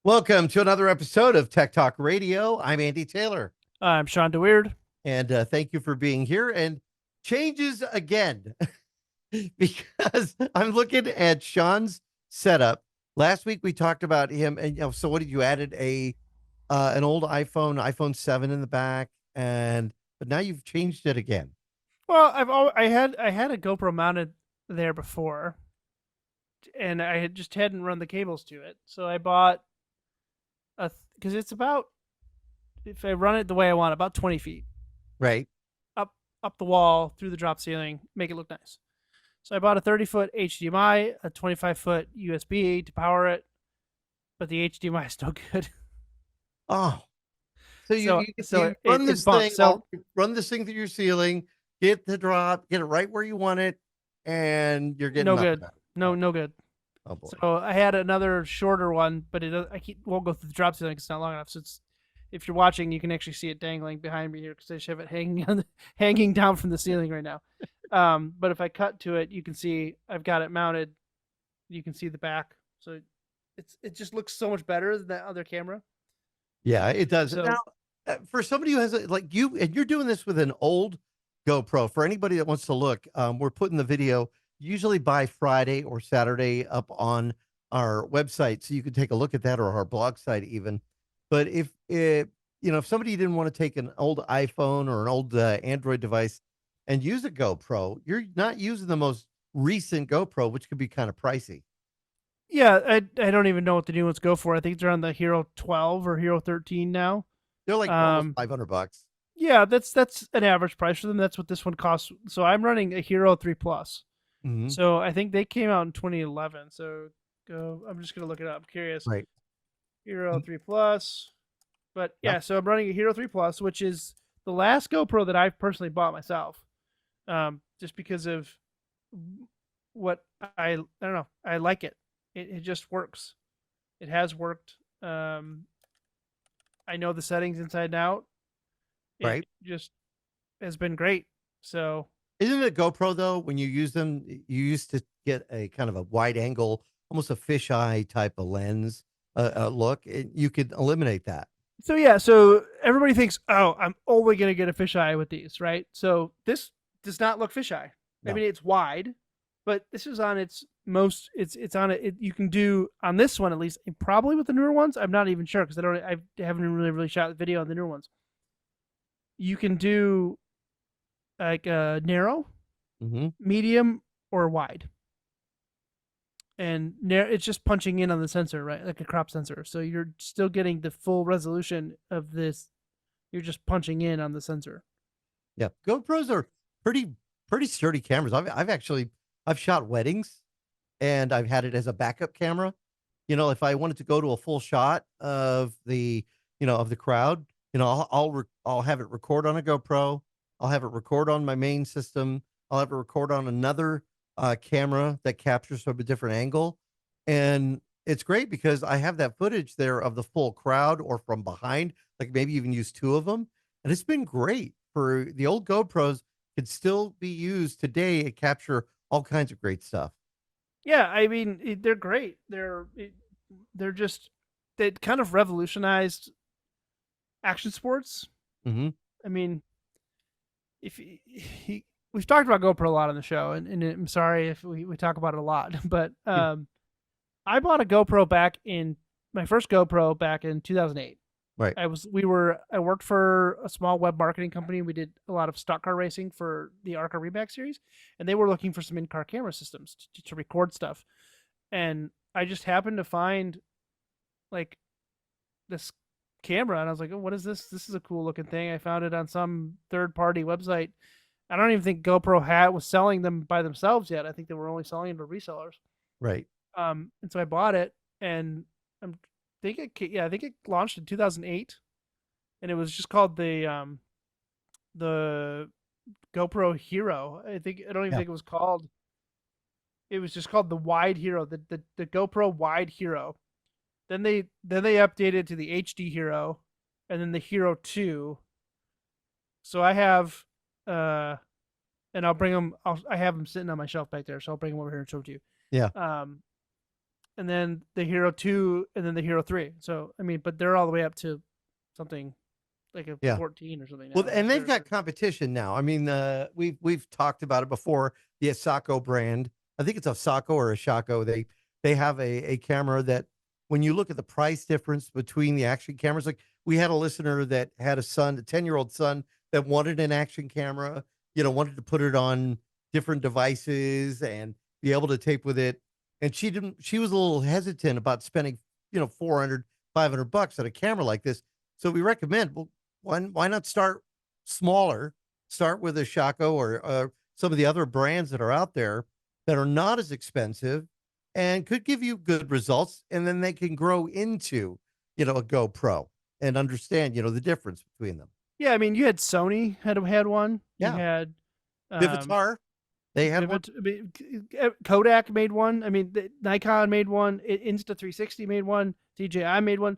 Welcome to another episode of Tech Talk Radio. I'm Andy Taylor, I'm Shawn DeWeird. and thank you for being here. And changes again because I'm looking at Shawn's setup. Last week we talked about him, and so what did you added an old iPhone 7 in the back, and but now you've changed it again. Well, I had a GoPro mounted there before, and I hadn't run the cables to it. So I bought because it's about, if I run it the way I want, about 20 feet Right. up the wall through the drop ceiling, make it look nice. So I bought a 30-foot HDMI, a 25-foot USB to power it, but the HDMI is still good. Oh, so So you run it's this bumped. thing, So run this thing through your ceiling, get the drop, get it right where you want it, and you're getting no nothing good. out of it. No, Oh, no good. oh boy. So I had another shorter one, but won't go through the drop ceiling. It's not long enough. So if you're watching, you can actually see it dangling behind me here because I just have it hanging down from the ceiling right now. But if I cut to it, you can see I've got it mounted. You can see the back, so it just looks so much better than that other camera. Yeah, it does. Now, So for somebody who has like you, and you're doing this with an old GoPro. For anybody that wants to look, we're putting the video usually by Friday or Saturday up on our website, so you can take a look at that, or our blog site even. But if somebody didn't want to take an old iPhone or an old Android device and use a GoPro, you're not using the most recent GoPro, which could be kind of pricey. yeah, I don't even know what the new ones go for. I think they're on the Hero 12 or Hero 13 now. They're like almost Um, $500. yeah, that's an average price for them. That's what this one costs. So I'm running a Hero 3 Plus. Hmm. So I think they came out in 2011. So I'm just gonna look it up. I'm curious. Right. Hero 3 Plus. But Yep. yeah, so I'm running a Hero 3 Plus, which is the last GoPro that I've personally bought myself. Just because of what I don't know. I like it. It just works. It has worked. I know the settings inside and out. It Right. just has been great. So Isn't it GoPro though? When you use them, you used to get a kind of a wide angle, almost a fisheye type of lens look. You could eliminate that. yeah, so everybody thinks, oh, I'm only gonna get a fisheye with these, right? So this does not look fisheye. I No. mean, it's wide, but this is on its most. It's on it. You can do on this one at least, and probably with the newer ones. I'm not even sure because I haven't really shot the video on the newer ones. You can do like narrow, Hmm. medium, or wide, and it's just punching in on the sensor, right? Like a crop sensor. So you're still getting the full resolution of this. You're just punching in on the sensor. Yeah, GoPros are pretty pretty sturdy cameras. I've shot weddings, and I've had it as a backup camera. If I wanted to go to a full shot of the crowd, I'll have it record on a GoPro. I'll have it record on my main system. I'll have it record on another camera that captures from a different angle, and it's great because I have that footage there of the full crowd or from behind. Like maybe even use two of them, and it's been great for the old GoPros. Could still be used today and capture all kinds of great stuff. Yeah, I mean they're great. They're just they kind of revolutionized action sports. Hmm. I mean, if we've talked about GoPro a lot on the show, and I'm sorry if we talk about it a lot, but I bought a GoPro back in my first GoPro back in 2008. Right. I worked for a small web marketing company. We did a lot of stock car racing for the ARCA Reback series, and they were looking for some in-car camera systems to record stuff. And I just happened to find like this camera, and I was like, "Oh, what is this? This is a cool looking thing." I found it on some third-party website. I don't even think GoPro was selling them by themselves yet. I think they were only selling them to resellers. Right. And so I bought it, and I'm I think it launched in 2008, and it was just called the GoPro Hero. I don't even Yeah. think it was called. It was just called the Wide Hero, the GoPro Wide Hero. Then they updated to the HD Hero, and then the Hero 2. So I have and I have them sitting on my shelf back there. So I'll bring them over here and show it to you. Yeah. Um, and then the Hero 2, and then the Hero 3. So I mean, but they're all the way up to something like a Yeah. 14 or something now. Well, Like and they've got competition now. I mean, we've talked about it before. The Asako brand, I think it's Asako or Ashako. They have a camera that, when you look at the price difference between the action cameras, like we had a listener that had a son, a 10-year-old son, that wanted an action camera, wanted to put it on different devices and be able to tape with it. And she was a little hesitant about spending, 400, $500 on a camera like this. So we recommend, well, why not start smaller? Start with a Shaco or some of the other brands that are out there that are not as expensive and could give you good results, and then they can grow into, a GoPro and understand, the difference between them. Yeah, I mean, you had Sony had one. You Yeah, had Vivitar, they had one. Kodak made one. I mean, Nikon made one. Insta360 made one. DJI made one.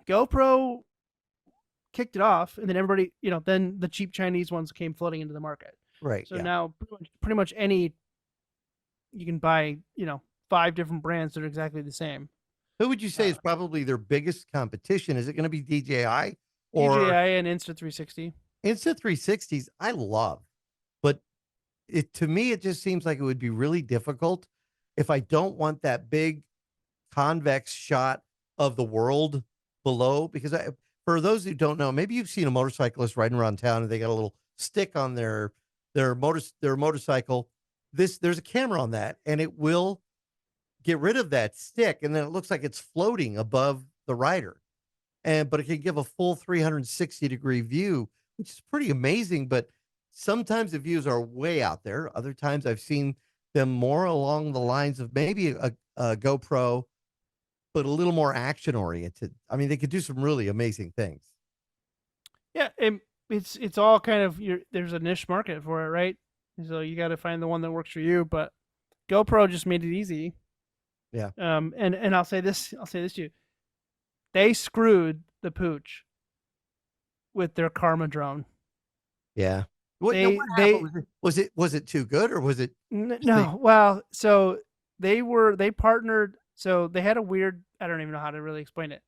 GoPro kicked it off, and then everybody, then the cheap Chinese ones came flooding into the market. Right. So Yeah. now pretty much any, you can buy, 5 different brands that are exactly the same. Who would you say is probably their biggest competition? Is it going to be DJI or DJI and Insta360? Insta360s? I love, but to me, it just seems like it would be really difficult if I don't want that big convex shot of the world below. Because for those who don't know, maybe you've seen a motorcyclist riding around town and they got a little stick on their motorcycle. There's a camera on that, and it will get rid of that stick, and then it looks like it's floating above the rider. But it can give a full 360-degree view, which is pretty amazing. But sometimes the views are way out there. Other times I've seen them more along the lines of maybe a GoPro, but a little more action oriented. I mean, they could do some really amazing things. Yeah, it's all kind of there's a niche market for it, right? So you got to find the one that works for you. But GoPro just made it easy. Yeah. And I'll say this to you. They screwed the pooch with their Karma drone. Yeah. What was it too good, or was it no? Well, so they partnered. So they had a weird, I don't even know how to really explain it.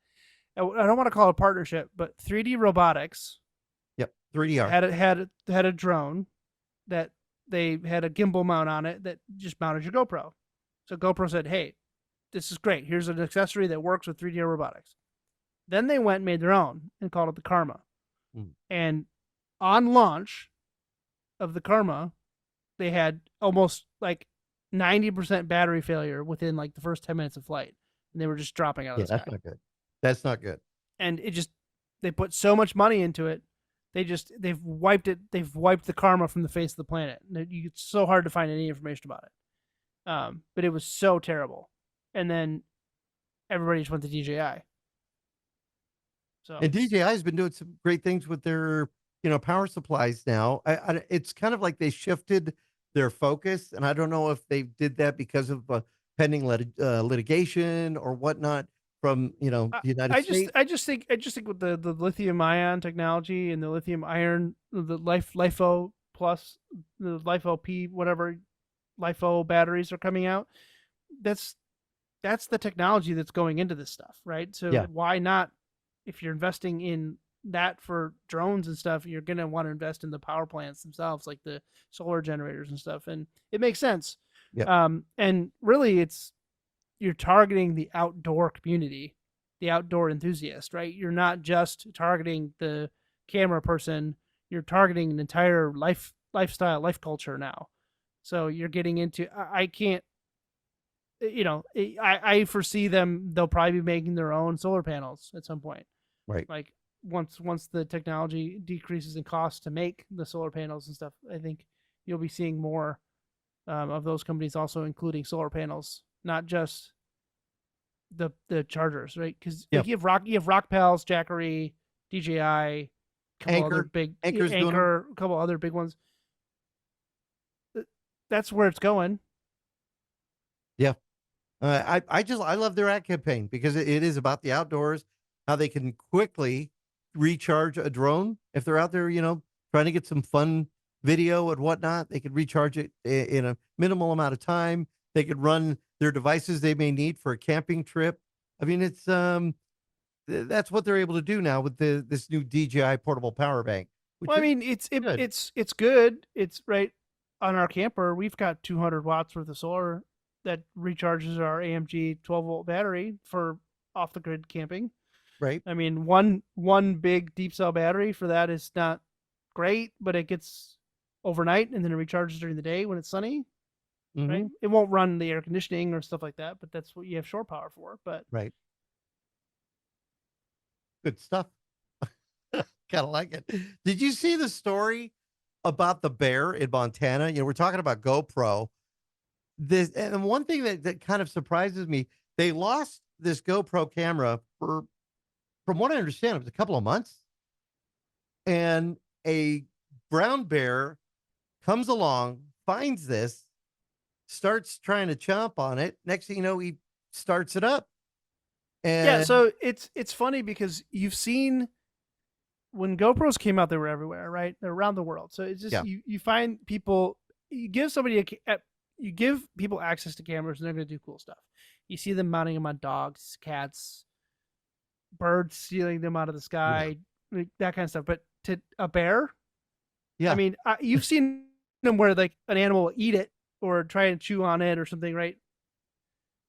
I don't want to call it a partnership, but 3D Robotics. Yep, 3DR had a drone that they had a gimbal mount on it that just mounted your GoPro. So GoPro said, "Hey, this is great. Here's an accessory that works with 3D Robotics." Then they went and made their own and called it the Karma. And on launch of the Karma, they had almost like 90% battery failure within like the first 10 minutes of flight, and they were just dropping out of the sky. That's not good. That's not good. And they put so much money into it, they've wiped the Karma from the face of the planet. It's so hard to find any information about it. But it was so terrible. And then everybody just went to DJI. So, and DJI has been doing some great things with their, power supplies now. It's kind of like they shifted their focus, and I don't know if they did that because of pending litigation or whatnot from the United States. I just think with the lithium ion technology and the lithium iron, the LiFo plus, the LiFo P, whatever LiFo batteries are coming out. That's the technology that's going into this stuff, right? So why not? If you're investing in that for drones and stuff, you're going to want to invest in the power plants themselves, like the solar generators and stuff. And it makes sense. And really you're targeting the outdoor community, the outdoor enthusiast, right? You're not just targeting the camera person, you're targeting an entire lifestyle, life culture now. So you're getting into, I can't, I foresee they'll probably be making their own solar panels at some point. Right. Like once the technology decreases in cost to make the solar panels and stuff, I think you'll be seeing more of those companies also including solar panels, not just the chargers, right? Because you have Rockpals, Jackery, DJI, a couple other big Anchor, a couple other big ones. That's where it's going. Yeah. I love their ad campaign because it is about the outdoors, how they can quickly recharge a drone. If they're out there, trying to get some fun video and whatnot, they could recharge it in a minimal amount of time. They could run their devices they may need for a camping trip. I mean, it's that's what they're able to do now with this new DJI portable power bank, which Well, I is mean, good, it's good. It's right on our camper. We've got 200 watts worth of solar that recharges our AMG 12-volt battery for off the grid camping. right? I mean, one big deep cell battery for that is not great, but it gets overnight and then it recharges during the day when it's sunny. Right? Hmm. It won't run the air conditioning or stuff like that, but that's what you have shore power for. But Right. Good stuff. Kind of like it. Did you see the story about the bear in Montana? We're talking about GoPro. This and one thing that kind of surprises me, they lost this GoPro camera for, from what I understand, it was a couple of months, and a brown bear comes along, finds this, starts trying to chomp on it. Next thing you know, he starts it up, yeah, and so it's funny because you've seen when GoPros came out, they were everywhere, right? They're around the world. So it's just yeah, you find people, you give somebody you give people access to cameras, and they're going to do cool stuff. You see them mounting them on dogs, cats, birds, stealing them out of the yeah, sky, like, that kind of stuff. But to a bear, I yeah. mean, you've seen them where like an animal will eat it or try and chew on it or something, right?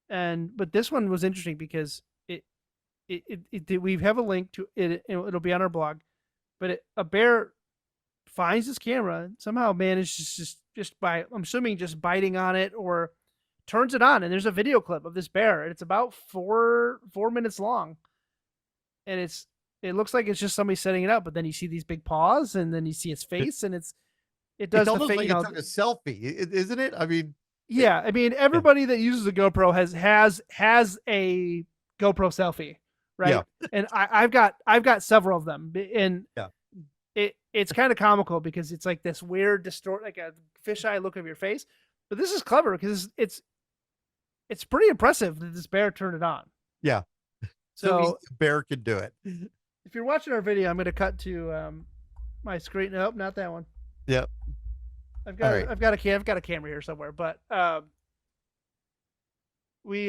And but this one was interesting because we have a link to it. It'll be on our blog. But a bear finds his camera, somehow manages just by, I'm assuming, just biting on it or turns it on, and there's a video clip of this bear, and it's about 4 minutes long, and it looks like it's just somebody setting it up, but then you see these big paws, and then you see its face, and it It's does the almost thing, like it took a selfie, isn't it? I mean, it, yeah. I mean, yeah, everybody that uses a GoPro has a GoPro selfie, yeah, right? And I've got several of them, and yeah. it's kind of comical because it's like this weird distort, like a fisheye look of your face. But this is clever because it's pretty impressive that this bear turned it on. Yeah. So easy So a bear could do it. if you're watching our video, I'm going to cut to my screen. Nope, not that one. Yep. I've All got right. I've got a camera here somewhere, but we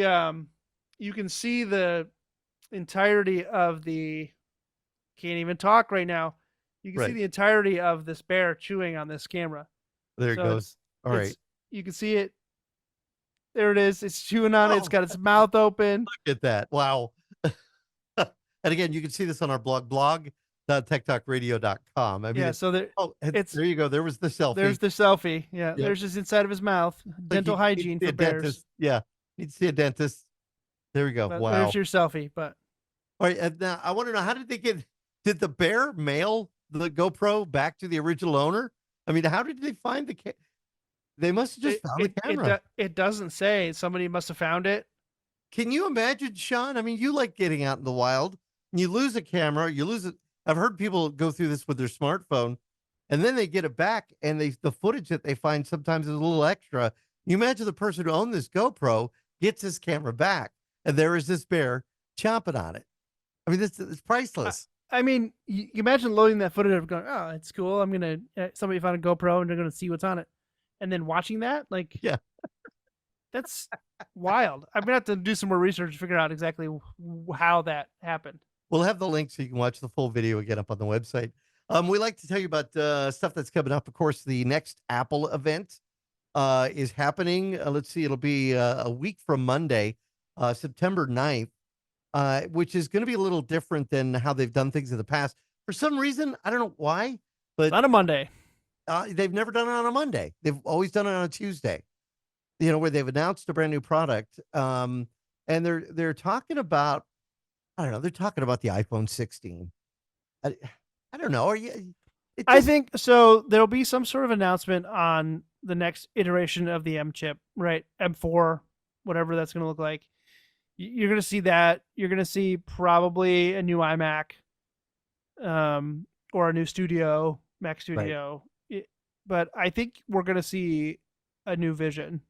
you can see the entirety of the, can't even talk right now. You can see Right. the entirety of this bear chewing on this camera. There it So goes. All right. it's you can see it. There it is. It's chewing on it. It's Oh, got its mouth open. look at that. Wow. And again, you can see this on our blog.techtalkradio.com. I mean, Yeah. it, So there, oh, it's there you go. There was the there's selfie. the selfie. Yeah. Yep. There's just inside of his mouth. Like Dental you need to hygiene see a for bears. dentist. Yeah. Need to see a dentist. There we go. But there's Wow. your selfie. But All right. And now I want to know, how did they get, did the bear mail the GoPro back to the original owner? I mean, how did they find they must have just found the camera. it doesn't say. Somebody must have found it. Can you imagine, Shawn? I mean, you like getting out in the wild and you lose a camera, you lose it. I've heard people go through this with their smartphone and then they get it back and the footage that they find sometimes is a little extra. You imagine the person who owned this GoPro gets his camera back and there is this bear chomping on it. I mean, this it's priceless. I mean, you imagine loading that footage of going, oh, it's cool. I'm gonna somebody found a GoPro and they're gonna see what's on it, and then watching that, like, Yeah. that's wild. I'm gonna have to do some more research to figure out exactly how that happened. We'll have the link so you can watch the full video again up on the website. We like to tell you about stuff that's coming up. Of course, the next Apple event is happening. Let's see, it'll be a week from Monday, September 9th, which is going to be a little different than how they've done things in the past. For some reason, I don't know why, It's but not a Monday. they've never done it on a Monday. They've always done it on a Tuesday, where they've announced a brand new product. And they're talking about, I don't know, they're talking about the iPhone 16. I, I don't know. Are you, it I just, think so. There'll be some sort of announcement on the next iteration of the M chip, right? M4, whatever that's going to look like. You're going to see that. You're going to see probably a new iMac, or a new Mac right. Studio. But I think we're going to see a new Vision.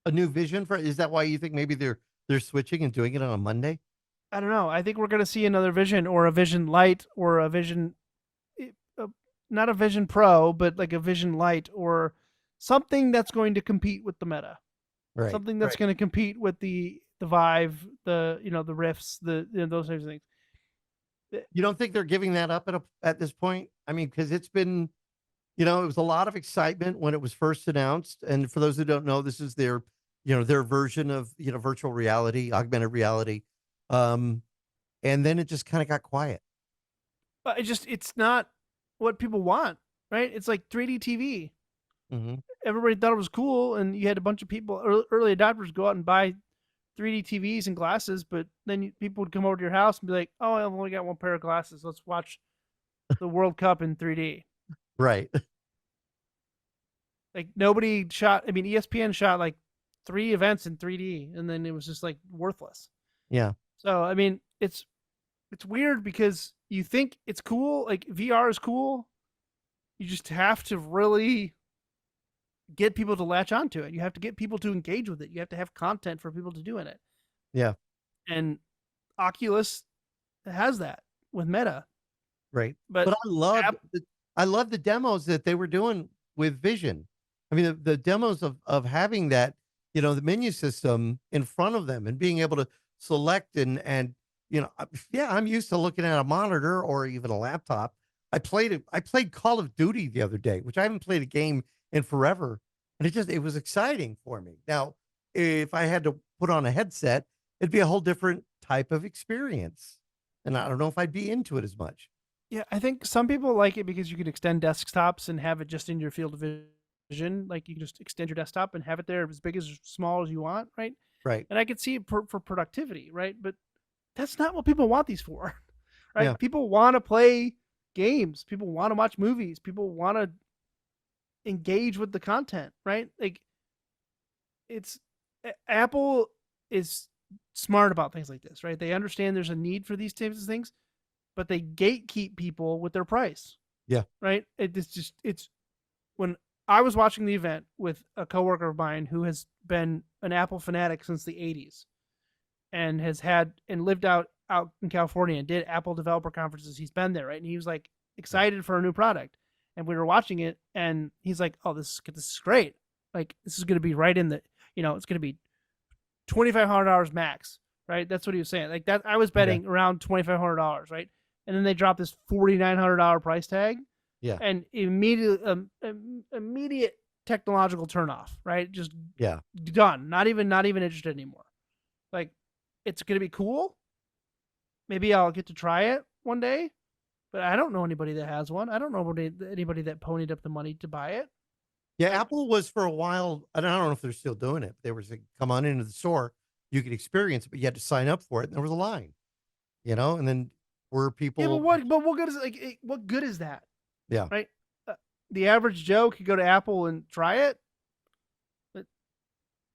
A new vision for, is that why you think maybe they're switching and doing it on a Monday? I don't know. I think we're going to see another Vision or a Vision Lite or a Vision, not a Vision Pro, but like a Vision Lite or something that's going to compete with the Meta. Right. something that's going to compete with the Vive, the Rifts, those types of things. You don't think they're giving that up at this point? I mean, because it's been, it was a lot of excitement when it was first announced. And for those who don't know, this is their version of, virtual reality, augmented reality. Um, and then it just kind of got quiet. It's not what people want, right? It's like 3D TV. Mm-hmm. Everybody thought it was cool, and you had a bunch of people, early adopters, go out and buy 3D TVs and glasses. But then people would come over to your house and be like, "Oh, I've only got one pair of glasses. Let's watch the World Cup in 3D." Right. Like nobody shot. I mean, ESPN shot like 3 events in 3D, and then it was just like worthless. Yeah. So I mean, it's weird because you think it's cool, like VR is cool. You just have to really get people to latch onto it. You have to get people to engage with it. You have to have content for people to do in it. Yeah. And Oculus has that with Meta. Right. But But I love the demos that they were doing with Vision. I mean, the demos of having that, the menu system in front of them and being able to select yeah, I'm used to looking at a monitor or even a laptop. I played Call of Duty the other day, which I haven't played a game in forever. And it was exciting for me. Now, if I had to put on a headset, it'd be a whole different type of experience. And I don't know if I'd be into it as much. yeah, I think some people like it because you can extend desktops and have it just in your field of vision. Like you can just extend your desktop and have it there as big as small as you want, right? Right. And I could see it for productivity, right? But that's not what people want these for, Yeah. right? People want to play games. People want to watch movies. People want to engage with the content, right? Like it's Apple is smart about things like this, right? They understand there's a need for these types of things, but they gatekeep people with their price, Yeah. right? It's when I was watching the event with a coworker of mine who has been an Apple fanatic since the 80s and has had and lived out in California and did Apple developer conferences. He's been there, right? And he was like excited for a new product. And we were watching it and he's like, "Oh, this is great. Like this is going to be right in the, it's going to be $2,500 max." Right? That's what he was saying. Like that I was Okay. betting around $2,500, right? And then they dropped this $4,900 price tag Yeah. and immediate technological turnoff, right? Just Yeah. done. Not even interested anymore. Like it's going to be cool. Maybe I'll get to try it one day, but I don't know anybody that has one. I don't know anybody that ponied up the money to buy it. Yeah. Like, Apple was for a while, and I don't know if they're still doing it, but they were saying, come on into the store. You could experience it, but you had to sign up for it. And there was a line, and then were yeah, people, but what good is what good is that, yeah. right? Uh, the average Joe could go to Apple and try it. But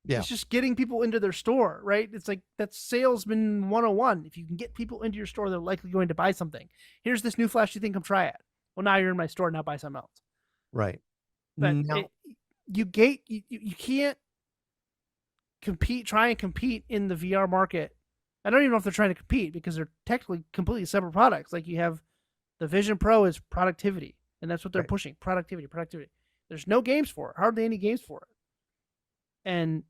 Yeah. it's just getting people into their store, right? It's like that's salesman 101. If you can get people into your store, they're likely going to buy something. Here's this new flash. You think? Come try it. Well, now you're in my store. Now buy something else. Right. But Now, you can't try and compete in the VR market. I don't even know if they're trying to compete because they're technically completely separate products. Like you have the Vision Pro is productivity, and that's what they're right. pushing. Productivity. There's no games for it, hardly any games for it. And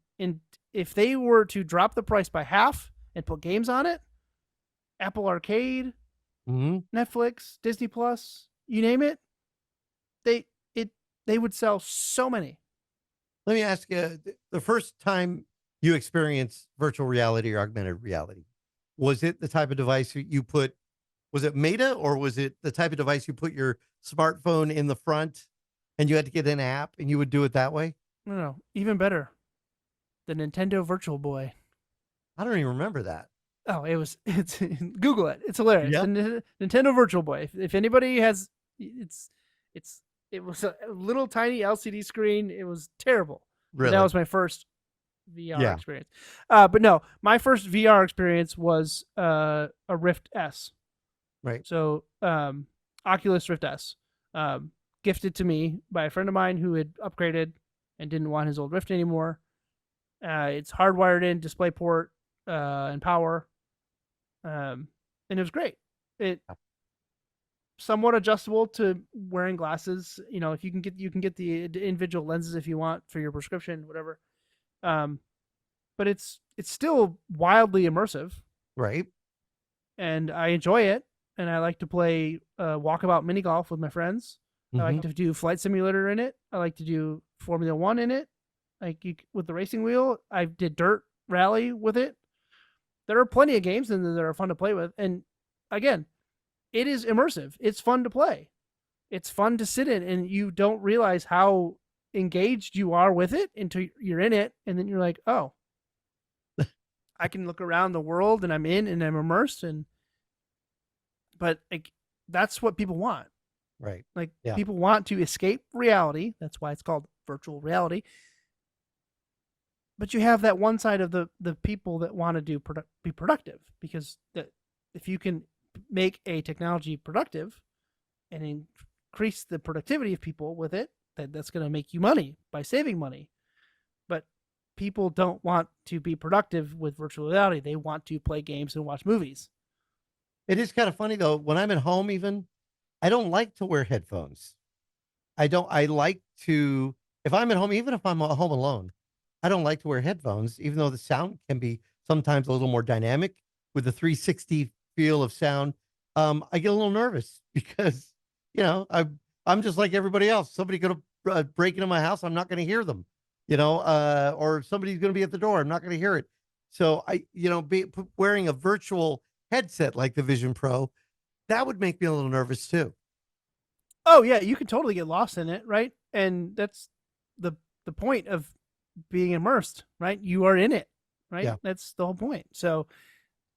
if they were to drop the price by half and put games on it, Apple Arcade, Mm-hmm. Netflix, Disney Plus, you name it, they they would sell so many. Let me ask you, the first time you experienced virtual reality or augmented reality, was it the type of device you put, was it Meta, or was it the type of device you put your smartphone in the front and you had to get an app and you would do it that way? No, even better, the Nintendo Virtual Boy. I don't even remember that. Oh, it's Google it. It's hilarious. Yeah. The Nintendo Virtual Boy. If anybody has, it's it was a little tiny LCD screen. It was terrible. But that Really? was my first VR Yeah. experience. But no, my first VR experience was a Rift S. Right. So Oculus Rift S, gifted to me by a friend of mine who had upgraded and didn't want his old Rift anymore. It's hardwired in, DisplayPort, and power, and it was great. It somewhat adjustable to wearing glasses. If you can get the individual lenses if you want for your prescription, whatever. but it's still wildly immersive, Right. and I enjoy it. And I like to play walkabout mini golf with my friends. I like Hmm. to do flight simulator in it. I like to do Formula One in it, with the racing wheel. I did dirt rally with it. There are plenty of games in there that are fun to play with, and again, it is immersive. It's fun to play. It's fun to sit in, and you don't realize how engaged you are with it until you're in it, and then you're like, oh, I can look around the world, and I'm in, and I'm immersed, and but like that's what people want. Right. Like Yeah. people want to escape reality. That's why it's called virtual reality. But you have that one side of the people that want to be productive, because that if you can make a technology productive and increase the productivity of people with it, that's going to make you money by saving money. But people don't want to be productive with virtual reality. They want to play games and watch movies. It is kind of funny though. When I'm at home, even I don't like to wear headphones. I don't. I like to if I'm at home, even if I'm at home alone, I don't like to wear headphones, even though the sound can be sometimes a little more dynamic with the 360 feel of sound. I get a little nervous because I'm just like everybody else. Somebody going to break into my house, I'm not going to hear them. Or somebody's going to be at the door, I'm not going to hear it. So wearing a virtual headset like the Vision Pro, that would make me a little nervous too. Oh yeah, you can totally get lost in it, right? And that's the the point of being immersed, right? You are in it, right? Yeah. That's the whole point. So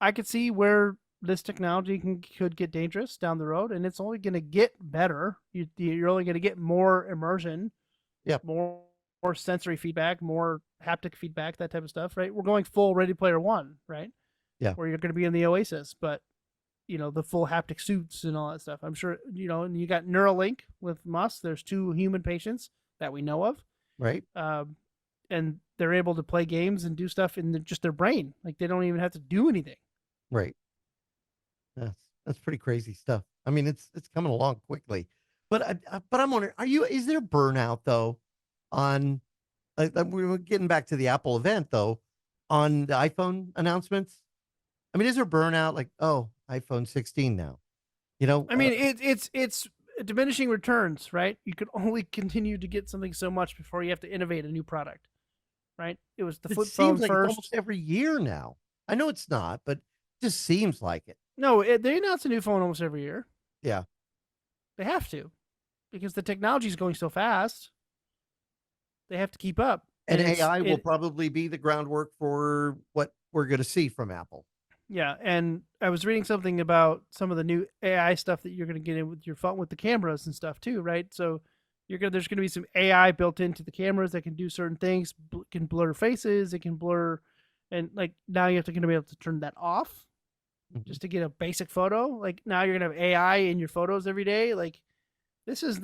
I could see where this technology could get dangerous down the road, and it's only going to get better. You're only going to get more immersion, Yeah. more sensory feedback, more haptic feedback, that type of stuff, right? We're going full Ready Player One, right? Yeah. Where you're going to be in the Oasis, but the full haptic suits and all that stuff. I'm sure and you got Neuralink with Musk. There's 2 human patients that we know of, Right. and they're able to play games and do stuff in just their brain. Like they don't even have to do anything. Right. That's pretty crazy stuff. I mean, it's coming along quickly, but I'm wondering, is there burnout though on we were getting back to the Apple event though on the iPhone announcements? I mean, is there burnout like, oh, iPhone 16 now? I mean, it's diminishing returns, right? You could only continue to get something so much before you have to innovate a new product, right? It was the It flip phone seems like it's first. almost every year now. I know it's not, but it just seems like it. No, they announce a new phone almost every year. Yeah. They have to, because the technology is going so fast. They have to keep up, And and AI will probably be the groundwork for what we're going to see from Apple. yeah. And I was reading something about some of the new AI stuff that you're going to get in with your phone with the cameras and stuff too, right? So there's going to be some AI built into the cameras that can do certain things, can blur faces, it can blur, and like now you have to going to be able to turn that off Mhm. just to get a basic photo. Like now you're going to have AI in your photos every day. Like this is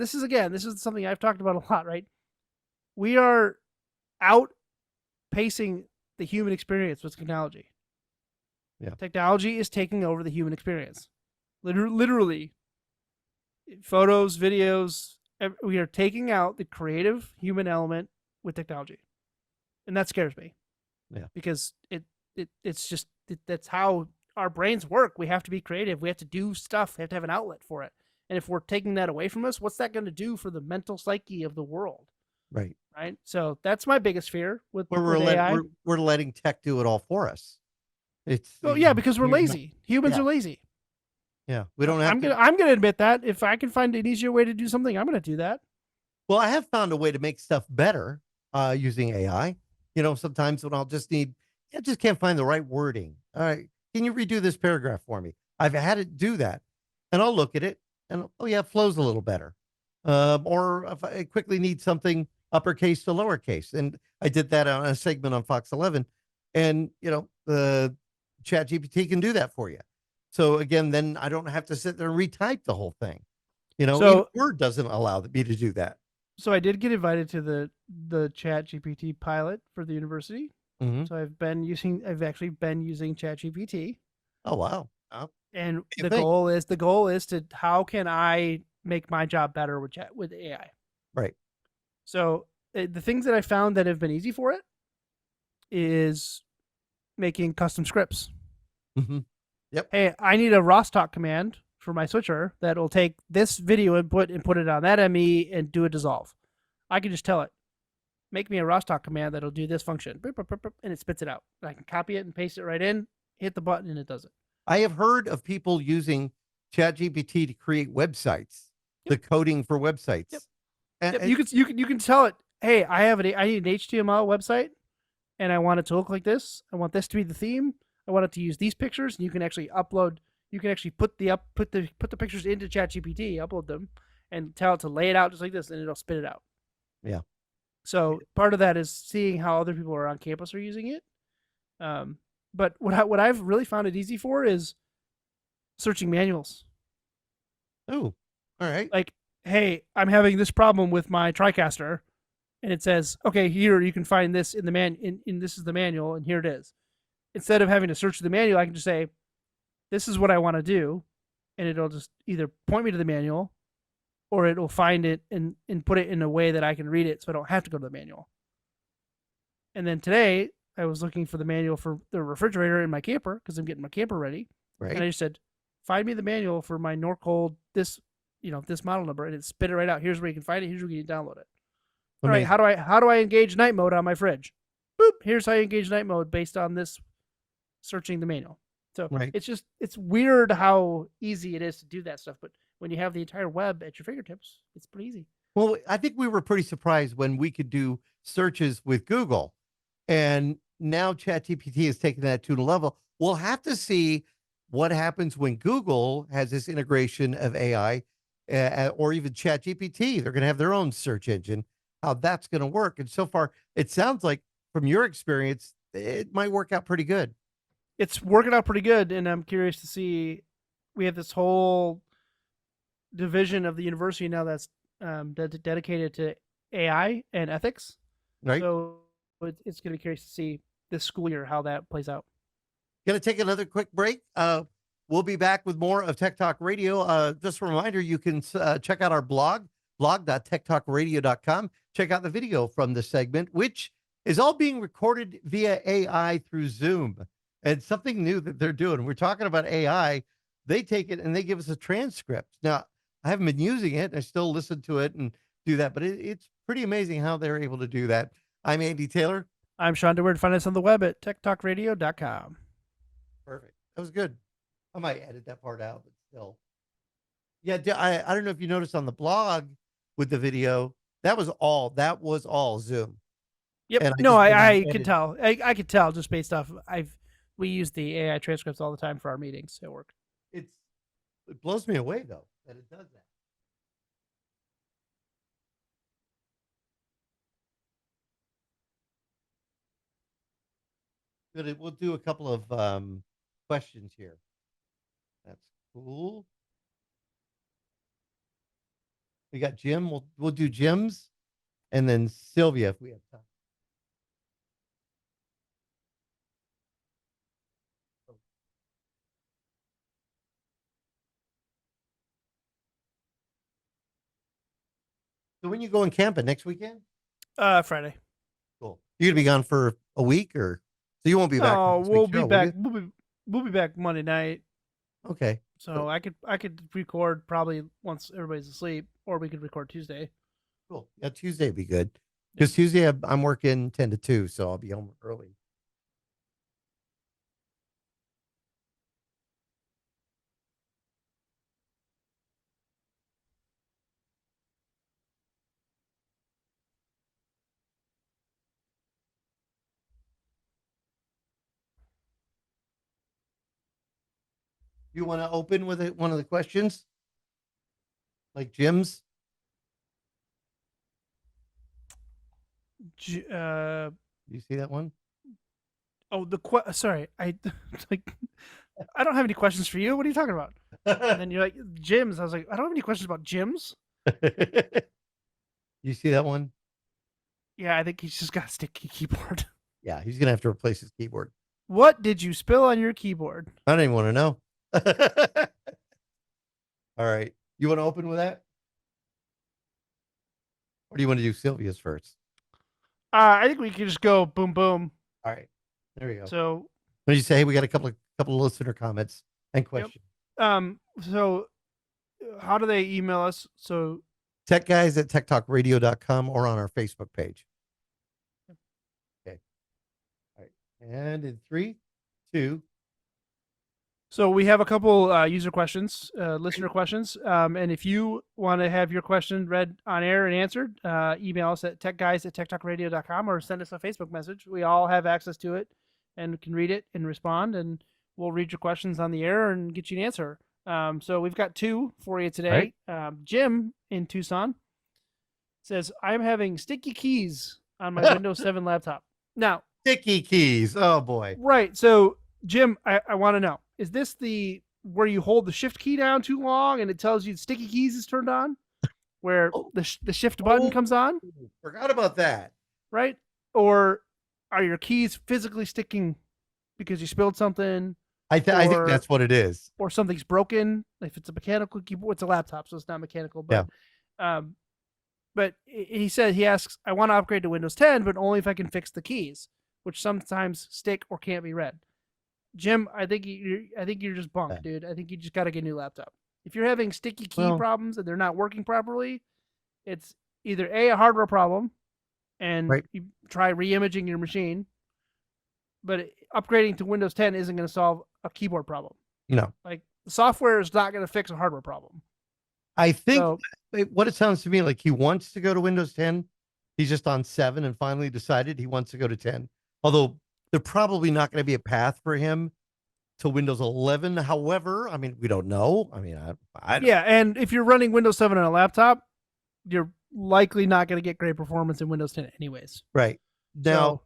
something I've talked about a lot, right? We are outpacing the human experience with technology. Yeah. Technology is taking over the human experience. Literally, photos, videos, we are taking out the creative human element with technology. And that scares me. Yeah. Because it's just that's how our brains work. We have to be creative. We have to do stuff. We have to have an outlet for it. And if we're taking that away from us, what's that going to do for the mental psyche of the world? Right. Right. So that's my biggest fear with We're AI. we're letting tech do it all for us. It's Well, yeah, because we're we're not- lazy. Humans yeah, are lazy. yeah. We don't have to. I'm gonna admit that. If I can find an easier way to do something, I'm gonna do that. Well, I have found a way to make stuff better using AI. Sometimes when I just can't find the right wording. All right, can you redo this paragraph for me? I've had it do that, and I'll look at it, and oh yeah, it flows a little better. Or if I quickly need something uppercase to lowercase, and I did that on a segment on Fox 11, and the Chat GPT can do that for you. So again, then I don't have to sit there and retype the whole thing. Even So Word doesn't allow me to do that. I did get invited to the Chat GPT pilot for the university. Mhm. So I've actually been using Chat GPT, Oh, wow. Oh, and what do you the think? goal is to how can I make my job better with AI. Right. So the things that I found that have been easy for it is making custom scripts. Mm-hmm. Yep. Hey, I need a Rostock command for my switcher that will take this video input and put it on that ME and do a dissolve. I can just tell it, make me a Rostock command that'll do this function, and it spits it out. I can copy it and paste it right in, hit the button, and it does it. I have heard of people using ChatGPT to create websites, the coding for websites. Yep. And, Yep. You can tell it, hey, I need an HTML website, and I want it to look like this. I want this to be the theme. I want it to use these pictures, and you can actually upload. You can actually put the pictures into ChatGPT, upload them, and tell it to lay it out just like this, and it'll spit it out. Yeah. So part of that is seeing how other people are on campus are using it. But what I've really found it easy for is searching manuals. Oh, all right. Like, hey, I'm having this problem with my TriCaster, and it says, okay, here you can find this in the this is the manual, and here it is. Instead of having to search the manual, I can just say, this is what I want to do, and it'll just either point me to the manual, or it'll find it and put it in a way that I can read it, so I don't have to go to the manual. And then today, I was looking for the manual for the refrigerator in my camper because I'm getting my camper ready. Right. And I just said, find me the manual for my Norcold this model number, and it spit it right out. Here's where you can find it. Here's where you can download it. All right, how do I engage night mode on my fridge? Boop. Here's how you engage night mode based on this searching the manual. So it's weird how easy it is to do that stuff, but when you have the entire web at your fingertips, it's pretty easy. Well, I think we were pretty surprised when we could do searches with Google, and now ChatGPT has taken that to a level. We'll have to see what happens when Google has this integration of AI, or even ChatGPT. They're going to have their own search engine, how that's going to work. And so far, it sounds like from your experience, it might work out pretty good. It's working out pretty good, and I'm curious to see. We have this whole division of the university now that's dedicated to AI and ethics. Right. So it's going to be curious to see this school year how that plays out. Going to take another quick break. We'll be back with more of Tech Talk Radio. Just a reminder, you can check out our blog.techtalkradio.com. Check out the video from the segment, which is all being recorded via AI through Zoom. And something new that they're doing. We're talking about AI. They take it and they give us a transcript. Now, I haven't been using it. I still listen to it and do that, but it's pretty amazing how they're able to do that. I'm Andy Taylor. I'm Shawn DeWeerd. Find us on the web at techtalkradio.com. Perfect. That was good. I might edit that part out, but still. Yeah, I don't know if you noticed on the blog with the video, that was all Zoom. Yep. I could tell. I could tell just based off we use the AI transcripts all the time for our meetings at work. It blows me away though that it does that. Good. We'll do a couple of questions here. That's cool. We got Jim. We'll do Jim's, and then Sylvia if we have time. So when you going camping next weekend? Friday. Cool. You're gonna be gone for a week, or so you won't be back? Oh, we'll be back. We'll be back Monday night. Okay. So I could record probably once everybody's asleep, or we could record Tuesday. Cool. Yeah, Tuesday would be good because Tuesday I'm working 10 to 2, so I'll be home early. You want to open with one of the questions? Like Jim's? You see that one? Oh, sorry. I don't have any questions for you. What are you talking about? And then you're like, gyms. I was like, I don't have any questions about gyms. You see that one? Yeah, I think he's just got a sticky keyboard. Yeah, he's going to have to replace his keyboard. What did you spill on your keyboard? I don't even want to know. All right. You want to open with that? Or do you want to do Sylvia's first? I think we could just go boom, boom. All right. There we go. So When you say, hey, we got a couple of listener comments and questions. So how do they email us? So Tech guys at techtalkradio.com or on our Facebook page. Okay. All right. And in 3, 2. So we have a couple user questions, listener questions. And if you want to have your question read on air and answered, email us at techguys@techtalkradio.com or send us a Facebook message. We all have access to it and can read it and respond, and we'll read your questions on the air and get you an answer. So we've got 2 for you today. Jim in Tucson says, I'm having sticky keys on my Windows 7 laptop. Now, sticky keys. Oh, boy. Right. So, Jim, I want to know, is this where you hold the shift key down too long and it tells you sticky keys is turned on? Where the shift button comes on? Forgot about that. Right? Or are your keys physically sticking because you spilled something? I think that's what it is. Or something's broken. If it's a mechanical keyboard, it's a laptop, so it's not mechanical. But, but he asks, I want to upgrade to Windows 10, but only if I can fix the keys, which sometimes stick or can't be read. Jim, I think you're just bunk, dude. I think you just got to get a new laptop. If you're having sticky key problems and they're not working properly, it's either a hardware problem, and you try re-imaging your machine. But upgrading to Windows 10 isn't going to solve a keyboard problem. No, like the software is not going to fix a hardware problem. I think what it sounds to me like he wants to go to Windows 10. He's just on 7 and finally decided he wants to go to 10. Although there's probably not going to be a path for him to Windows 11. However, I mean, we don't know. I mean, I don't. Yeah, and if you're running Windows 7 on a laptop, you're likely not going to get great performance in Windows 10 anyways. Now,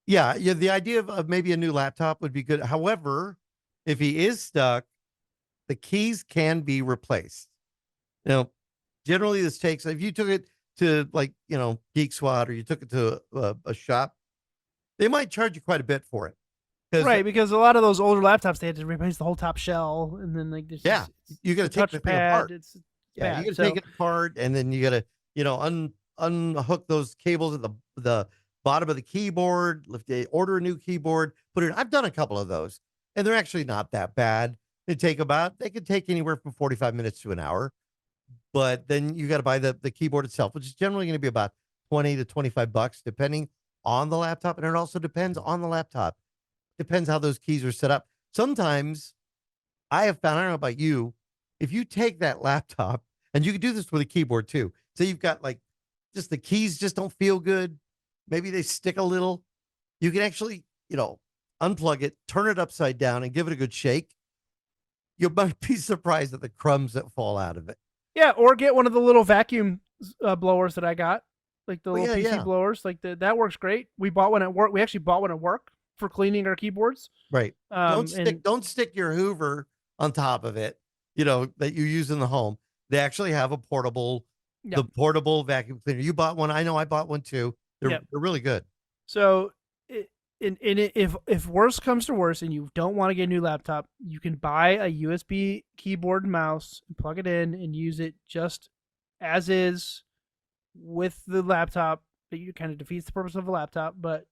the idea of maybe a new laptop would be good. However, if he is stuck, the keys can be replaced. Generally this takes, if you took it to Geek SWAT or you took it to a shop, they might charge you quite a bit for it. Right, because a lot of those older laptops, they had to replace the whole top shell, and then you got to take the thing apart. You got to take it apart, and then you got to unhook those cables at the bottom of the keyboard. Order a new keyboard, put it. I've done a couple of those, and they're actually not that bad. They could take anywhere from 45 minutes to an hour, but then you got to buy the keyboard itself, which is generally going to be about $20 to $25, depending on the laptop, and it also depends on the laptop. Depends how those keys are set up. Sometimes I have found, I don't know about you, if you take that laptop, and you can do this with a keyboard too. So you've got just the keys just don't feel good. Maybe they stick a little. You can actually, unplug it, turn it upside down, and give it a good shake. You might be surprised at the crumbs that fall out of it. Yeah, or get one of the little vacuum blowers that I got, like the little PC blowers. That works great. We bought one at work. We actually bought one at work for cleaning our keyboards. Right. Don't stick your Hoover on top of it, that you use in the home. They actually have a portable vacuum cleaner. You bought one. I know I bought one too. They're really good. So if worse comes to worse and you don't want to get a new laptop, you can buy a USB keyboard and mouse and plug it in and use it just as is with the laptop. That kind of defeats the purpose of a laptop, but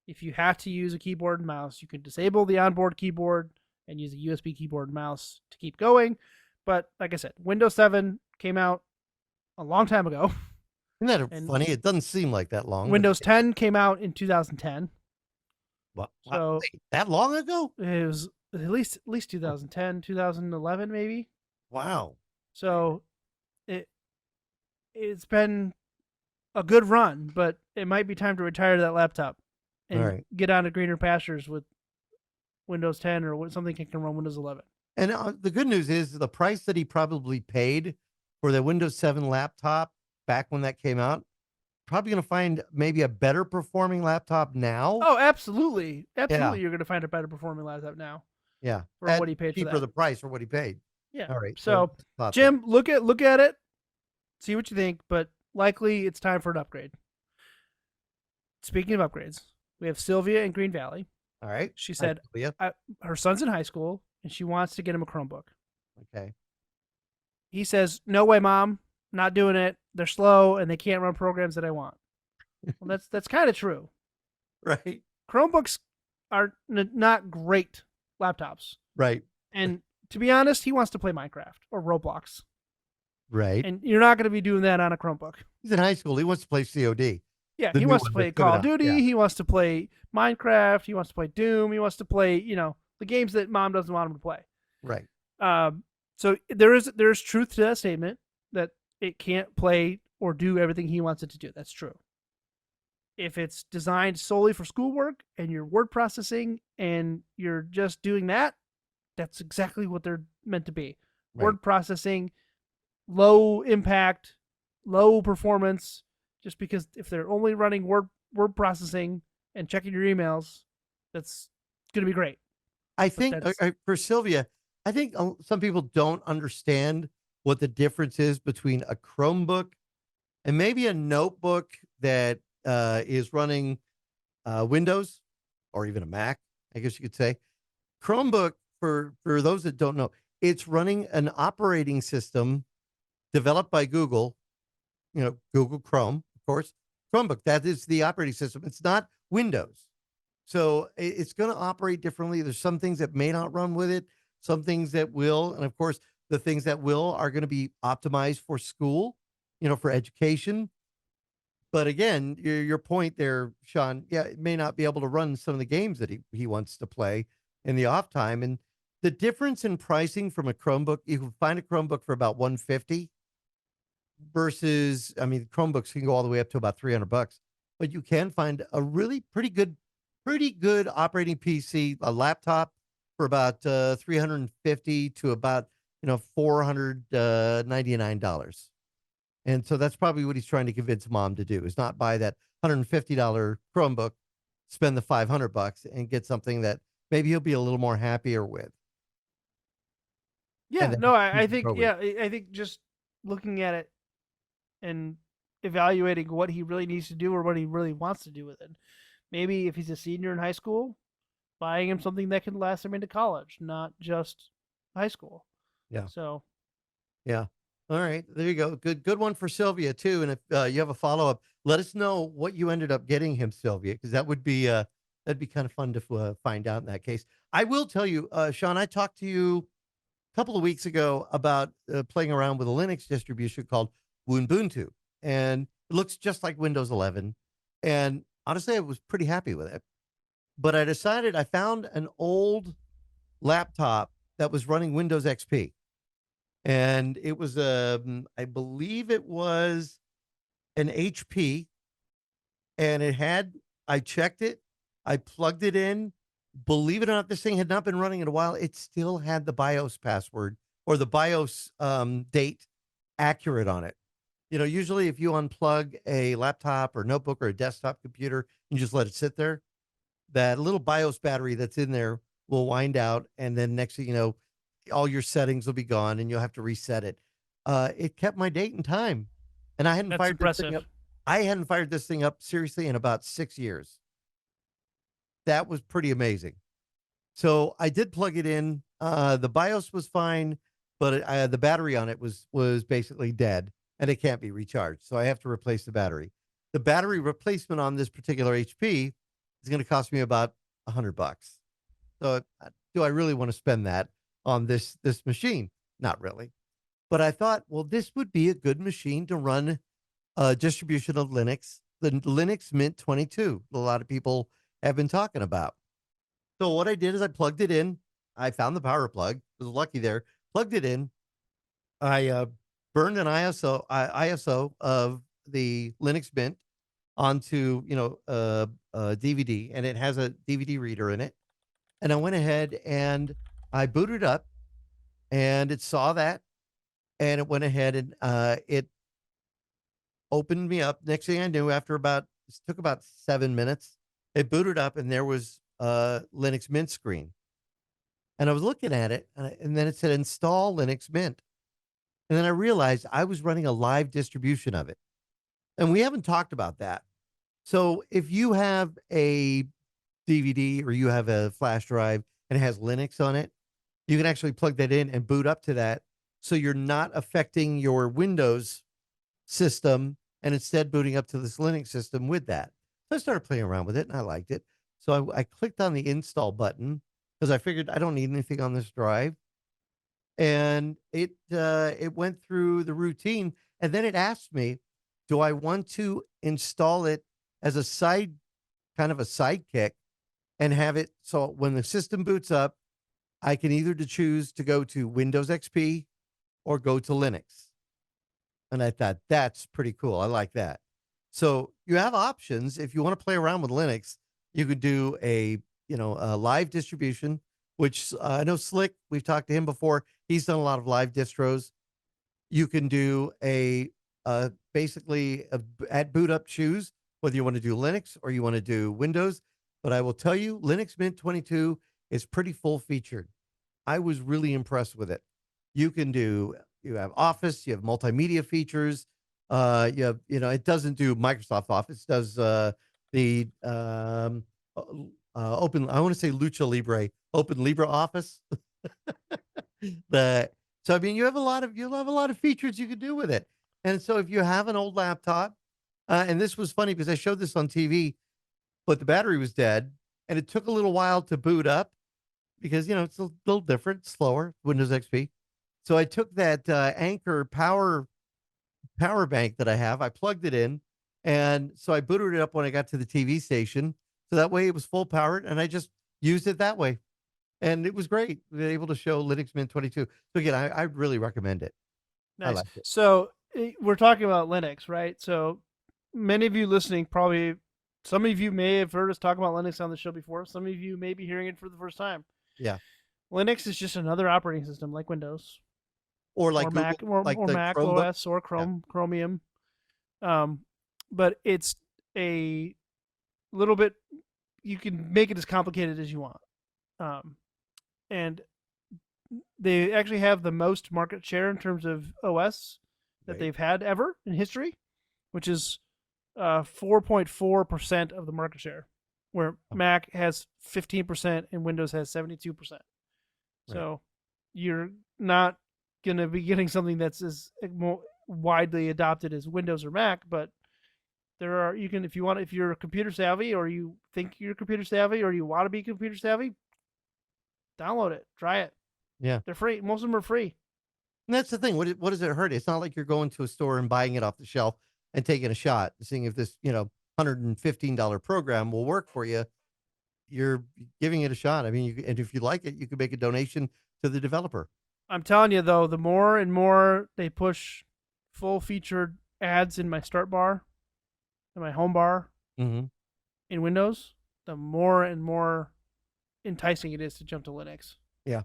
if you have to use a keyboard and mouse, you can disable the onboard keyboard and use a USB keyboard and mouse to keep going. But like I said, Windows 7 came out a long time ago. Isn't that funny? It doesn't seem like that long. Windows 10 came out in 2010. So wait, that long ago? It was at least 2010, 2011 maybe. Wow. So it's been a good run, but it might be time to retire that laptop and get on to greener pastures with Windows 10 or something that can run Windows 11. And the good news is the price that he probably paid for the Windows 7 laptop back when that came out, probably going to find maybe a better performing laptop now. Oh, absolutely. Absolutely. Yeah. You're going to find a better performing laptop now. Yeah. For what he paid for that. For the price for what he paid. Yeah. All right. So Jim, look at it, see what you think, but likely it's time for an upgrade. Speaking of upgrades, we have Sylvia in Green Valley. All right. She said her son's in high school and she wants to get him a Chromebook. Okay. He says, "No way, Mom. Not doing it. They're slow and they can't run programs that I want." Well, that's kind of true. Right. Chromebooks are not great laptops. Right. And to be honest, he wants to play Minecraft or Roblox. Right. And you're not going to be doing that on a Chromebook. He's in high school. He wants to play COD, Yeah, the he new wants to one play that's coming Call of out. Yeah. Duty. He wants to play Minecraft. He wants to play Doom. He wants to play, the games that mom doesn't want him to play. Right. So there's truth to that statement that it can't play or do everything he wants it to do. That's true. If it's designed solely for schoolwork and you're word processing and you're just doing that, that's exactly what they're meant to be. Right. Word processing, low impact, low performance, just because if they're only running word processing and checking your emails, that's going to be great. I think for Sylvia, I think some people don't understand what the difference is between a Chromebook and maybe a notebook that is running Windows or even a Mac, I guess you could say. Chromebook, for those that don't know, it's running an operating system developed by Google, Google Chrome, of course. Chromebook, that is the operating system. It's not Windows. So it's going to operate differently. There's some things that may not run with it, some things that will. And of course, the things that will are going to be optimized for school, for education. But again, your point there, Shawn, yeah, it may not be able to run some of the games that he wants to play in the off time. And the difference in pricing from a Chromebook, you can find a Chromebook for about 150 versus, I mean, Chromebooks can go all the way up to about $300, but you can find a really pretty good operating PC, a laptop for about 350 to about $499. And so that's probably what he's trying to convince mom to do, is not buy that $150 Chromebook, spend the $500 and get something that maybe he'll be a little more happier with. Yeah, no, I think I think just looking at it and evaluating what he really needs to do or what he really wants to do with it. Maybe if he's a senior in high school, buying him something that can last him into college, not just high school. Yeah. So. Yeah. All right. There you go. Good one for Sylvia too. And if you have a follow up, let us know what you ended up getting him, Sylvia, because that'd be kind of fun to find out in that case. I will tell you, Shawn, I talked to you a couple of weeks ago about playing around with a Linux distribution called Ubuntu, and it looks just like Windows 11. And honestly, I was pretty happy with it. But I decided I found an old laptop that was running Windows XP. And it was, I believe it was an HP, and I checked it, I plugged it in. Believe it or not, this thing had not been running in a while. It still had the BIOS password or the BIOS date accurate on it. Usually if you unplug a laptop or notebook or a desktop computer and just let it sit there, that little BIOS battery that's in there will wind out. And then next thing you know, all your settings will be gone and you'll have to reset it. It kept my date and time. And I hadn't That's fired this thing impressive. up. I hadn't fired this thing up seriously in about 6 years. That was pretty amazing. So I did plug it in. The BIOS was fine, but the battery on it was basically dead and it can't be recharged. So I have to replace the battery. The battery replacement on this particular HP is going to cost me about $100. So do I really want to spend that on this machine? Not really. But I thought, well, this would be a good machine to run a distribution of Linux, the Linux Mint 22. A lot of people have been talking about. So what I did is I plugged it in. I found the power plug. Was lucky there. Plugged it in. I burned an ISO of the Linux Mint onto a DVD, and it has a DVD reader in it. And I went ahead and I booted up, and it saw that, and it went ahead and it opened me up. Next thing I knew, it took about 7 minutes. It booted up, and there was a Linux Mint screen. And I was looking at it, and then it said install Linux Mint. And then I realized I was running a live distribution of it. And we haven't talked about that. So if you have a DVD or you have a flash drive and it has Linux on it, you can actually plug that in and boot up to that. So you're not affecting your Windows system and instead booting up to this Linux system with that. So I started playing around with it and I liked it. So I clicked on the install button because I figured I don't need anything on this drive, and it went through the routine, and then it asked me, do I want to install it as a side kind of a sidekick and have it so when the system boots up, I can either to choose to go to Windows XP or go to Linux. And I thought that's pretty cool. I like that. So you have options. If you want to play around with Linux, you could do a live distribution, which I know Slick, we've talked to him before. He's done a lot of live distros. You can do basically at boot up choose whether you want to do Linux or you want to do Windows. But I will tell you, Linux Mint 22 is pretty full featured. I was really impressed with it. You have Office, you have multimedia features. It doesn't do Microsoft Office, it does the open, I want to say Lucha Libre, Open Libre Office. the so I mean you'll have a lot of features you could do with it. And so if you have an old laptop, and this was funny because I showed this on TV, but the battery was dead and it took a little while to boot up because it's a little different, slower Windows XP. So I took that Anchor power bank that I have, I plugged it in, and so I booted it up when I got to the TV station. So that way it was full powered, and I just used it that way, and it was great. We were able to show Linux Mint 22. So again, I really recommend it. I Nice. like it. So we're talking about Linux, right? So many of you listening probably, some of you may have heard us talk about Linux on the show before. Some of you may be hearing it for the first time. Yeah. Linux is just another operating system like Windows Or like or Google, Mac or, like or the Mac Chromebook. OS or Yeah. Chromium. But it's a little bit, you can make it as complicated as you want. And they actually have the most market share in terms of OS that Right. they've had ever in history, which is 4.4% of the market share, where Oh, Mac has 15% and Windows has 72%. right. So you're not going to be getting something that's as more widely adopted as Windows or Mac, but there are, you can, if you want, if you're computer savvy or you think you're computer savvy or you want to be computer savvy, download it, try it. Yeah. They're free. Most of them are free. And that's the thing. What does it hurt? It's not like you're going to a store and buying it off the shelf and taking a shot and seeing if this, $115 program will work for you. You're giving it a shot. I mean, and if you like it, you can make a donation to the developer. I'm telling you though, the more and more they push full featured ads in my start bar, in my home bar, Mm-hmm. in Windows, the more and more enticing it is to jump to Linux. Yeah.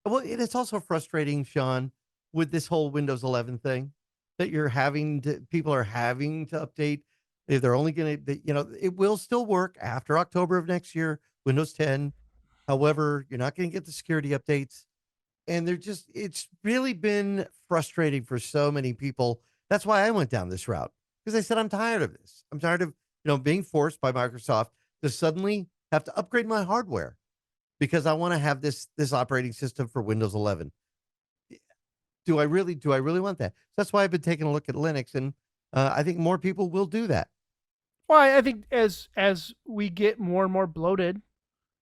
Well, it's also frustrating, Shawn, with this whole Windows 11 thing that people are having to update. If they're only going to, it will still work after October of next year, Windows 10. However, you're not going to get the security updates. And it's really been frustrating for so many people. That's why I went down this route because I said, I'm tired of this. I'm tired of, being forced by Microsoft to suddenly have to upgrade my hardware because I want to have this operating system for Windows 11. Do I really want that? So that's why I've been taking a look at Linux, and I think more people will do that. Well, I think as we get more and more bloated,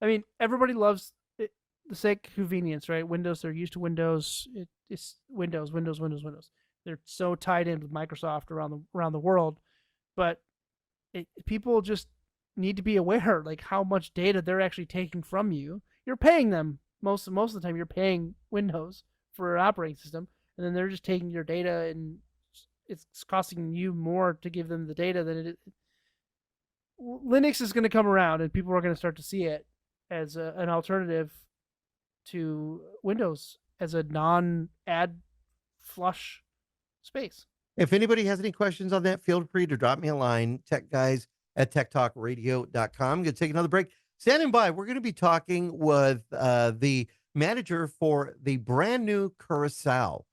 I mean, everybody loves it, the sake of convenience, right? Windows, they're used to Windows. It's Windows, Windows, Windows, Windows. They're so tied in with Microsoft around the world, but people just need to be aware, like how much data they're actually taking from you. You're paying them most of the time. You're paying Windows for an operating system, and then they're just taking your data, and it's costing you more to give them the data than it. Linux is going to come around, and people are going to start to see it as an alternative to Windows as a non-ad flush space. If anybody has any questions on that, feel free to drop me a line, techguys@techtalkradio.com. I'm going to take another break. Standing by, we're going to be talking with the manager for the brand new Curacao,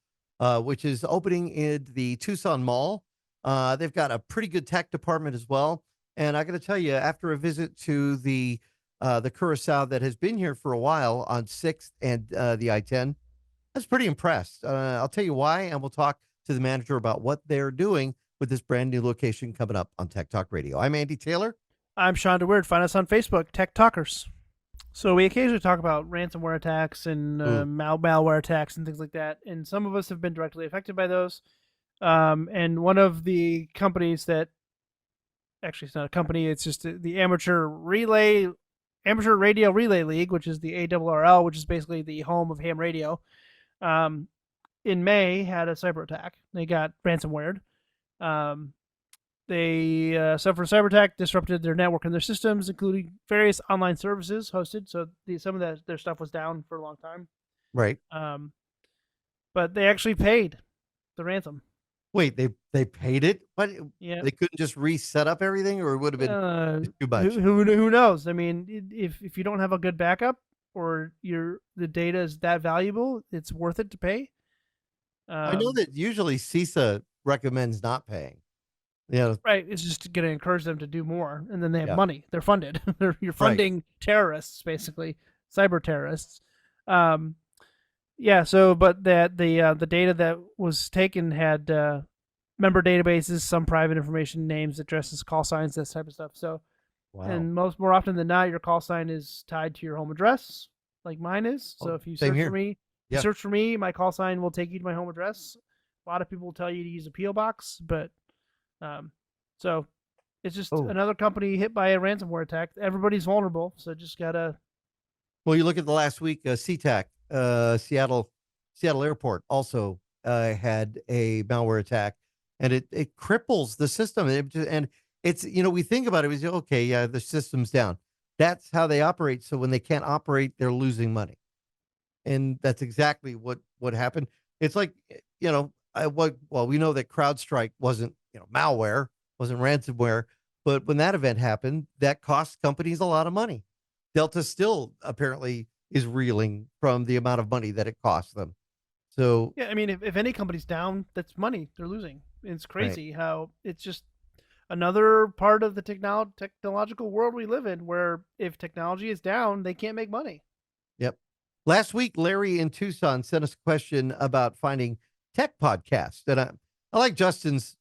which is opening in the Tucson Mall. They've got a pretty good tech department as well. And I got to tell you, after a visit to the Curacao that has been here for a while on 6th and the I-10, I was pretty impressed. I'll tell you why, and we'll talk to the manager about what they're doing with this brand new location coming up on Tech Talk Radio. I'm Andy Taylor. I'm Shawn DeWeird. Find us on Facebook, Tech Talkers. So we occasionally talk about ransomware attacks and Ooh, malware attacks and things like that. And some of us have been directly affected by those. And one of the companies that actually it's not a company, it's just the Amateur Radio Relay League, which is the ARRL, which is basically the home of ham radio. Um, in May had a cyber attack. They got ransomware. Um, They suffered a cyber attack, disrupted their network and their systems, including various online services hosted. So some of their stuff was down for a long time. right. Um, but they actually paid the ransom. Wait, they paid it? What? Yeah. They couldn't just reset up everything, or it would have been too much? Who knows? I mean, if you don't have a good backup or the data is that valuable, it's worth it to pay. I know that usually CISA recommends not paying. Yeah, Right. It's just going to encourage them to do more, and then they have yeah, money. They're funded. You're right. funding terrorists, basically, cyber terrorists. Um, yeah. So, but the data that was taken had member databases, some private information, names, addresses, call signs, this type of stuff. So, Wow. and more often than not, your call sign is tied to your home address, like mine is. So Oh, if you same search for here. me, Yeah. my call sign will take you to my home address. A lot of people will tell you to use a PO box, but so it's just Oh, another company hit by a ransomware attack. Everybody's vulnerable, so just gotta. well, you look at the last week, SeaTac, Seattle Airport also had a malware attack, and it cripples the system. And it's we think about it, we say, okay, yeah, the system's down. That's how they operate. So when they can't operate, they're losing money, and that's exactly what happened. It's like we know that CrowdStrike wasn't malware, wasn't ransomware, but when that event happened, that cost companies a lot of money. Delta still apparently is reeling from the amount of money that it costs them. So, Yeah, I mean, if any company's down, that's money they're losing. It's right. crazy how it's just another part of the technological world we live in, where if technology is down, they can't make money. Yep. Last week, Larry in Tucson sent us a question about finding tech podcasts. And I like Justin's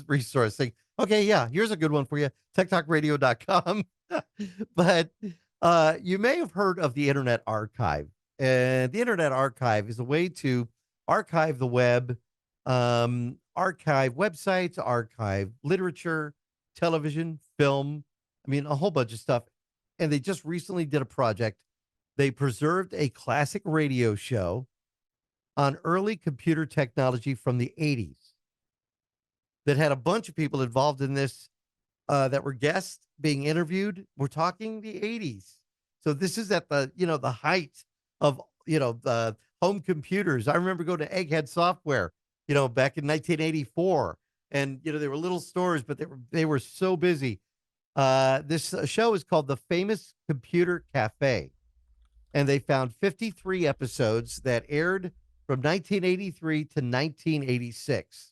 resource thing. Okay, yeah, here's a good one for you. TechtalkRadio.com. But you may have heard of the Internet Archive. And the Internet Archive is a way to archive the web, archive websites, archive literature, television, film. I mean, a whole bunch of stuff. And they just recently did a project. They preserved a classic radio show on early computer technology from the 80s that had a bunch of people involved in this that were guests being interviewed. We're talking the 80s. So this is at the height of, the home computers. I remember going to Egghead Software, back in 1984. And, they were little stores, but they were so busy. This show is called The Famous Computer Cafe. And they found 53 episodes that aired from 1983 to 1986.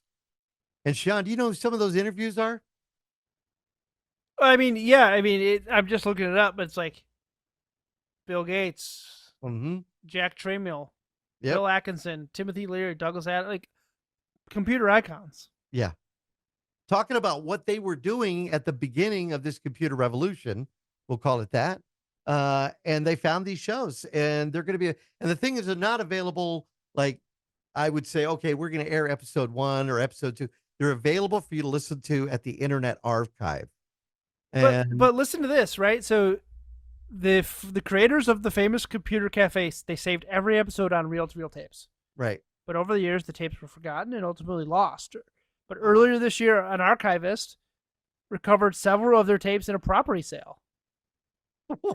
And Shawn, do you know who some of those interviews are? I mean, yeah, I mean, I'm just looking it up, but it's like Bill Gates, Mm-hmm. Jack Tramiel, Yep. Bill Atkinson, Timothy Leary, Douglas Adams, like computer icons. Yeah. Talking about what they were doing at the beginning of this computer revolution, we'll call it that. And they found these shows, and they're going to be, and the thing is, they're not available. Like I would say, okay, we're going to air episode 1 or episode 2. They're available for you to listen to at the Internet Archive. And But listen to this, right? So the creators of the famous computer cafe, they saved every episode on reel-to-reel tapes. right. But over the years, the tapes were forgotten and ultimately lost. But earlier this year, an archivist recovered several of their tapes in a property sale,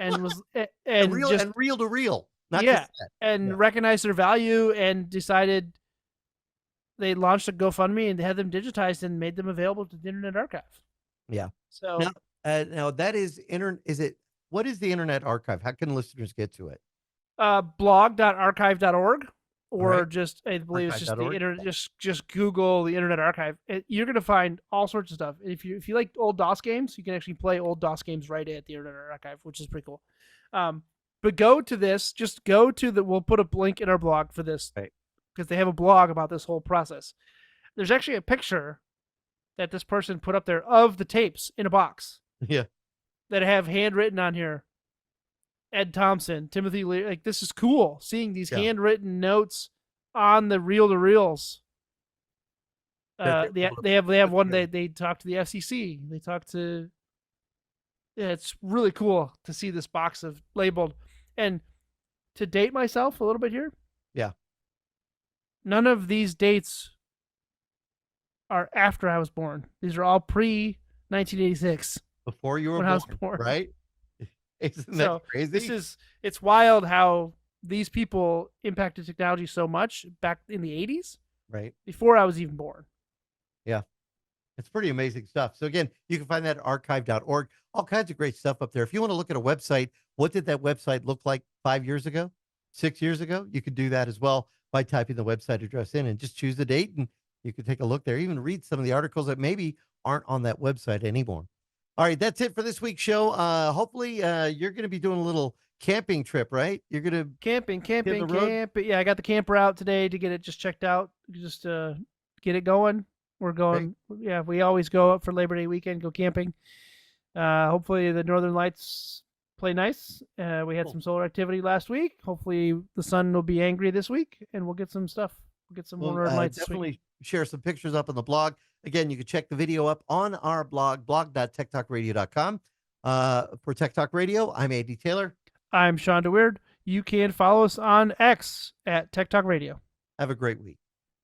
and was And and reel just and reel to reel, not yeah, cassette. Yeah. and recognized their value and decided they launched a GoFundMe and they had them digitized and made them available to the Internet Archive. Yeah. So Now that is is it what is the Internet Archive? How can listeners get to it? blog.archive.org, All or right. just I believe it's just the Archive.org. internet. Just Google the Internet Archive. You're gonna find all sorts of stuff. If you like old DOS games, you can actually play old DOS games right at the Internet Archive, which is pretty cool. But go to this. Just go to the. We'll put a link in our blog for this Right. because they have a blog about this whole process. There's actually a picture that this person put up there of the tapes in a box. Yeah. that have handwritten on here. Ed Thompson, Timothy Lee. Like, this is cool seeing these Yeah. handwritten notes on the reel to reels. That they're able to They have put one. together. They talk to the FCC. They talk to. Yeah, it's really cool to see this box of labeled, and to date myself a little bit here. Yeah. None of these dates are after I was born. These are all pre 1986 Before you were when I was born, born. right? Isn't that So crazy? it's wild how these people impacted technology so much back in the 80s Right. before I was even born. Yeah. It's pretty amazing stuff. So again, you can find that at archive.org. All kinds of great stuff up there. If you want to look at a website, what did that website look like 5 years ago, 6 years ago? You could do that as well by typing the website address in and just choose the date, and you can take a look there, even read some of the articles that maybe aren't on that website anymore. All right, that's it for this week's show. Hopefully, you're going to be doing a little camping trip, right? You're going to Camping. hit the road. Yeah, I got the camper out today to get it just checked out, just get it going. We're Great. going. Yeah, we always go up for Labor Day weekend, go camping. Hopefully the Northern Lights play nice. We had Cool. some solar activity last week. Hopefully the sun will be angry this week, and we'll get some stuff. We'll get some more We'll Northern Lights this week. definitely share some pictures up on the blog. Again, you can check the video up on our blog, blog.techtalkradio.com. For Tech Talk Radio, I'm Andy Taylor. I'm Shawn DeWeird. You can follow us on X at Tech Talk Radio. Have a great week.